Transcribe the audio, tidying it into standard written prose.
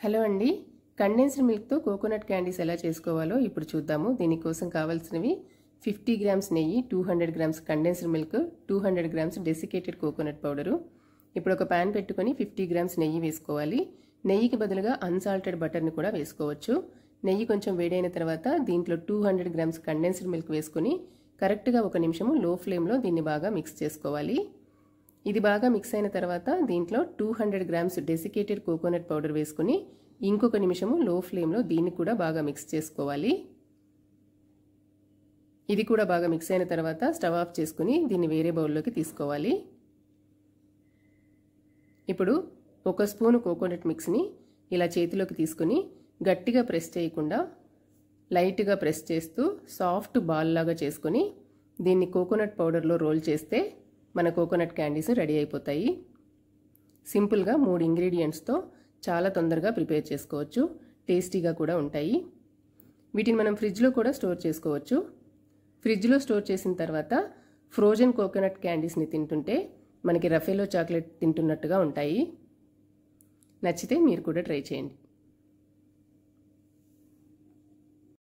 Hello అండి, condensed మిల్క్తో coconut candies ఎలా చేసుకోవాలో ఇప్పుడు చూద్దాము. దీనికోసం కావాల్సినవి 50 గ్రామ్స్ నెయ్యి, 200 grams condensed milk, 200 grams desiccated coconut powder. ఇప్పుడు ఒక ప్యాన్ పెట్టుకొని 50 గ్రామ్స్ నెయ్యి వేసుకోవాలి. నెయ్యికి బదులుగా అన్సాల్టెడ్ బటర్ని కూడా వేసుకోవచ్చు. నెయ్యి కొంచెం వేడైన తర్వాత దీంట్లో 200 గ్రామ్స్ కండెన్స్డ్ మిల్క్ వేసుకొని కరెక్ట్గా 1 నిమిషము లో ఫ్లేమ్లో దీన్ని బాగా మిక్స్ చేసుకోవాలి. ఇది బాగా మిక్స్ అయిన తర్వాత దీంట్లో 200 గ్రామ్స్ డెసికేటెడ్ కోకోనట్ పౌడర్ వేసుకుని ఇంకొక నిమిషము లో ఫ్లేమ్లో దీన్ని కూడా బాగా మిక్స్ చేసుకోవాలి. ఇది కూడా బాగా మిక్స్ అయిన తర్వాత స్టవ్ ఆఫ్ చేసుకుని దీన్ని వేరే బౌల్లోకి తీసుకోవాలి. ఇప్పుడు 1 స్పూను కోకోనట్ మిక్స్ని ఇలా చేతిలోకి తీసుకుని గట్టిగా ప్రెస్ చేయకుండా లైట్గా ప్రెస్ చేస్తూ సాఫ్ట్ బాల్ లాగా చేసుకుని దీన్ని కోకోనట్ పౌడర్లో రోల్ చేస్తే మన కోకోనట్ క్యాండీస్ రెడీ అయిపోతాయి. సింపుల్గా 3 ఇంగ్రీడియంట్స్తో చాలా తొందరగా ప్రిపేర్ చేసుకోవచ్చు. టేస్టీగా కూడా ఉంటాయి. వీటిని మనం ఫ్రిడ్జ్లో కూడా స్టోర్ చేసుకోవచ్చు. ఫ్రిడ్జ్లో స్టోర్ చేసిన తర్వాత ఫ్రోజన్ కోకోనట్ క్యాండీస్ని తింటుంటే మనకి రఫేలో చాక్లెట్ తింటున్నట్టుగా ఉంటాయి. నచ్చితే మీరు కూడా ట్రై చేయండి.